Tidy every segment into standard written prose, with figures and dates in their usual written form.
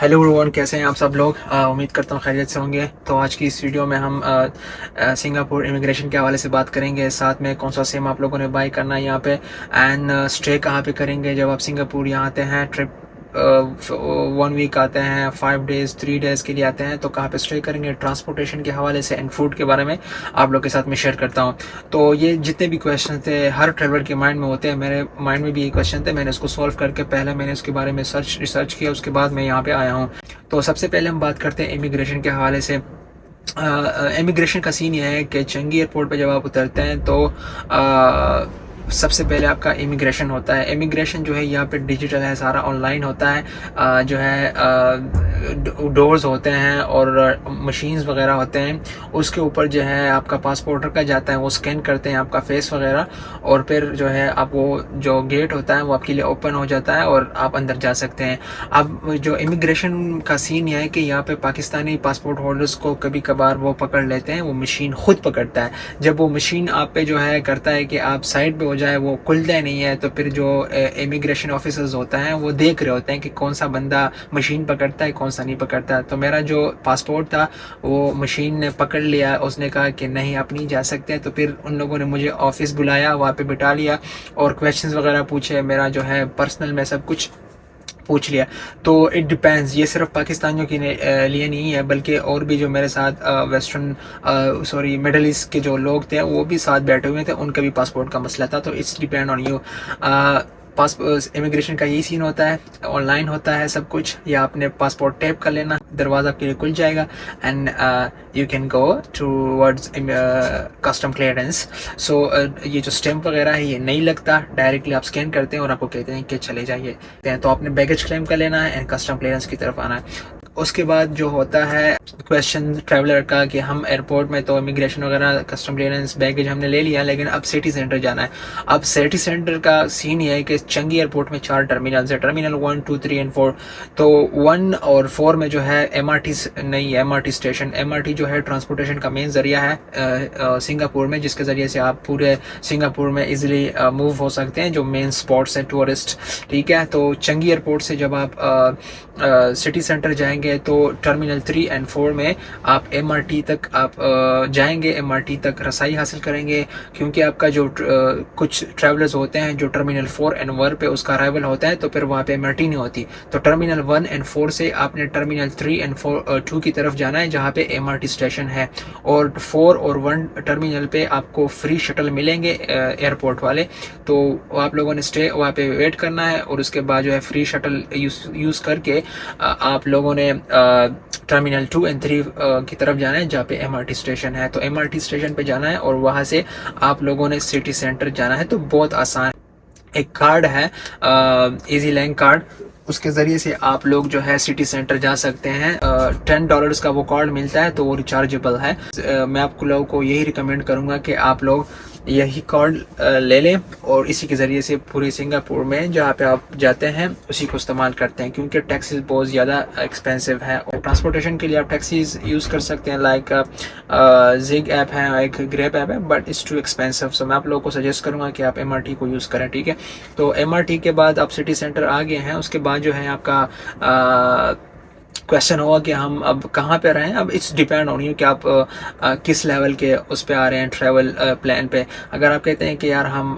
Hello everyone, कैसे हैं आप सब लोग। उम्मीद करता हूँ खैरियत से होंगे। तो आज की इस वीडियो में हम सिंगापुर इमिग्रेशन के हवाले से बात करेंगे, साथ में कौन सा सिम आप लोगों ने बाई करना है यहाँ पे, एंड स्टे कहाँ पे करेंगे जब आप सिंगापुर यहाँ आते हैं। ट्रिप 1 वीक आते हैं, 5 डेज़ 3 डेज़ के लिए आते हैं, तो कहाँ पे स्टे करेंगे, ट्रांसपोर्टेशन के हवाले से एंड फूड के बारे में आप लोग के साथ में शेयर करता हूँ। तो ये जितने भी क्वेश्चन थे हर ट्रेवलर के माइंड में होते हैं, मेरे माइंड में भी ये क्वेश्चन थे। मैंने इसको सॉल्व करके पहले मैंने इसके बारे में रिसर्च किया, उसके बाद मैं यहाँ पे आया हूँ। तो सबसे पहले हम बात करते हैं इमिग्रेशन के हवाले से। इमिग्रेशन का सीन ये है कि चंगी एयरपोर्ट पे जब आप उतरते हैं तो सबसे पहले आपका इमिग्रेशन होता है। इमिग्रेशन जो है यहाँ पे डिजिटल है, सारा ऑनलाइन होता है। जो है डोर्स होते हैं और मशीन्स वगैरह होते हैं, उसके ऊपर जो है आपका पासपोर्ट रखा जाता है, वो स्कैन करते हैं आपका फेस वगैरह, और फिर जो है आप वो जो गेट होता है वो आपके लिए ओपन हो जाता है और आप अंदर जा सकते हैं। अब जो इमिग्रेशन का सीन ये है कि यहाँ पे पाकिस्तानी पासपोर्ट होल्डर्स को कभी कभार वो पकड़ लेते हैं, वो मशीन खुद पकड़ता है। जब वो मशीन आप पे जो है करता है कि आप साइड पे हो जाए, वो खुलता ही नहीं है, तो फिर जो इमिग्रेशन ऑफिसर्स होता है वो देख रहे होते हैं कि कौन सा बंदा मशीन पकड़ता है, कौन सा नहीं पकड़ता। तो मेरा जो पासपोर्ट था वो मशीन ने पकड़ लिया, उसने कहा कि नहीं आप नहीं जा सकते। तो फिर उन लोगों ने मुझे ऑफिस बुलाया, वहाँ पे बिठा लिया और क्वेश्चंस वगैरह पूछे, मेरा जो है पर्सनल में सब कुछ पूछ लिया। तो इट डिपेंड्स, ये सिर्फ पाकिस्तानियों के लिए नहीं है, बल्कि और भी जो मेरे साथ मिडल ईस्ट के जो लोग थे वो भी साथ बैठे हुए थे, उनका भी पासपोर्ट का मसला था। तो it's depend on you. Immigration का यही सीन होता है, ऑनलाइन होता है सब कुछ, या आपने पासपोर्ट टैप कर लेना, दरवाज़ा आपके लिए खुल जाएगा and you can go towards custom clearance. So ये जो स्टैम्प वगैरह है ये नहीं लगता, डायरेक्टली आप स्कैन करते हैं और आपको कहते हैं कि चले जाइए। तो आपने बैगेज क्लेम कर लेना है एंड कस्टम क्लियरेंस की तरफ आना है। उसके बाद जो होता है क्वेश्चन ट्रैवलर का कि हम एयरपोर्ट में तो इमिग्रेशन वगैरह कस्टम क्लियरेंस बैगेज हमने ले लिया, लेकिन अब सिटी सेंटर जाना है। अब सिटी सेंटर का सीन ये है कि चंगी एयरपोर्ट में 4 टर्मिनल्स है, टर्मिनल 1, 2, 3 एंड 4। तो 1 और 4 में जो है MRT नहीं है, MRT स्टेशन। MRT जो है ट्रांसपोर्टेशन का मेन जरिया है सिंगापुर में, जिसके ज़रिए से आप पूरे सिंगापुर में इजीली मूव हो सकते हैं, जो मेन स्पॉट्स हैं टूरिस्ट। ठीक है, तो चंगी एयरपोर्ट से जब आप सिटी सेंटर जाएंगे तो टर्मिनल 3 एंड 4 में आप MRT तक आप जाएंगे, MRT तक रसाई हासिल करेंगे, क्योंकि आपका जो कुछ ट्रैवलर्स होते हैं जो टर्मिनल 4 एंड 1 पे उसका अराइवल होता है, तो फिर वहाँ पे MRT नहीं होती। तो टर्मिनल 1 एंड 4 से आपने टर्मिनल 3 एंड 2 की तरफ जाना है, जहाँ पे MRT स्टेशन है। और 4 और 1 टर्मिनल पे आपको फ्री शटल मिलेंगे एयरपोर्ट वाले, तो आप लोगों ने स्टे वहाँ पे वेट करना है, और उसके बाद जो है फ्री शटल यूज़ करके आप लोगों ने टर्मिनल 2 एंड 3 की तरफ जाना है, जहाँ पे MRT स्टेशन है। तो MRT स्टेशन पे जाना है और वहाँ से आप लोगों ने सिटी सेंटर जाना है। तो बहुत आसान, एक कार्ड है इजी लैंग कार्ड, उसके ज़रिए से आप लोग जो है सिटी सेंटर जा सकते हैं। $10 का वो कार्ड मिलता है, तो वो रिचार्जेबल है। मैं आपको लोगों को यही रिकमेंड करूँगा कि आप लोग यही कार्ड ले लें और इसी के ज़रिए से पूरे सिंगापुर में जहाँ पे आप जाते हैं उसी को इस्तेमाल करते हैं, क्योंकि टैक्सीज बहुत ज़्यादा एक्सपेंसिव है। और ट्रांसपोर्टेशन के लिए आप टैक्सीज यूज़ कर सकते हैं, लाइक जिग ऐप है, एक ग्रैब ऐप है, बट इट्स टू एक्सपेंसिव। सो मैं आप लोगों को सजेस्ट करूँगा कि आप MRT को यूज़ करें। ठीक है, तो MRT के बाद आप सिटी सेंटर आ गए हैं, उसके बाद जो है आपका क्वेश्चन होगा कि हम अब कहाँ पे रहें। अब इट्स डिपेंड ऑन यू कि आप किस लेवल के उस पे आ रहे हैं ट्रैवल प्लान पे। अगर आप कहते हैं कि यार हम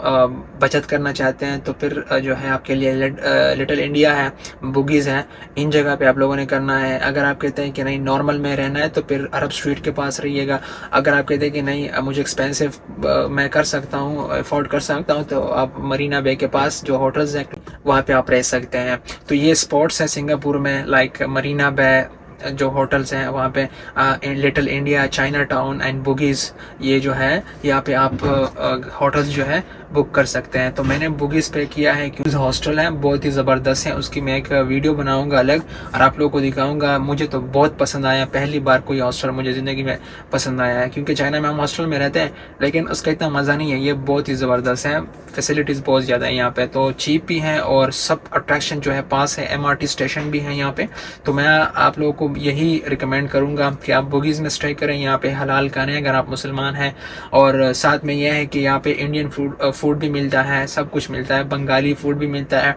बचत करना चाहते हैं, तो फिर जो है आपके लिए लिटिल इंडिया है, बुगीज़ है, इन जगह पे आप लोगों ने करना है। अगर आप कहते हैं कि नहीं नॉर्मल में रहना है, तो फिर अरब स्ट्रीट के पास रहिएगा। अगर आप कहते हैं कि नहीं मुझे एक्सपेंसिव मैं कर सकता हूँ, अफोर्ड कर सकता हूँ, तो आप मरीना बे के पास जो होटल्स हैं वहाँ पे आप रह सकते हैं। तो ये स्पॉट्स हैं सिंगापुर में, लाइक मरीना बे जो होटल्स हैं वहाँ पे, little India, chinatown and Bugis, ये जो है यहाँ पे आप होटल्स जो है बुक कर सकते हैं। तो मैंने बुगीज़ पे किया है क्योंकि हॉस्टल हैं बहुत ही ज़बरदस्त हैं, उसकी मैं एक वीडियो बनाऊंगा अलग और आप लोगों को दिखाऊंगा। मुझे तो बहुत पसंद आया, पहली बार कोई हॉस्टल मुझे ज़िंदगी में पसंद आया है, क्योंकि चाइना में हम हॉस्टल में रहते हैं लेकिन उसका इतना मज़ा नहीं है, ये बहुत ही ज़बरदस्त है, फैसिलिटीज़ बहुत ज़्यादा है यहाँ पे, तो चीप भी हैं और सब अट्रैक्शन जो है पास है, MRT स्टेशन भी है यहाँ पे। तो मैं आप लोगों को यही रिकमेंड करूँगा कि आप बुगीज़ में स्टे करें, यहाँ पे हलाल खाने अगर आप मुसलमान हैं, और साथ में यह है कि यहाँ पे इंडियन फूड भी मिलता है, सब कुछ मिलता है, बंगाली फूड भी मिलता है,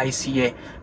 ICA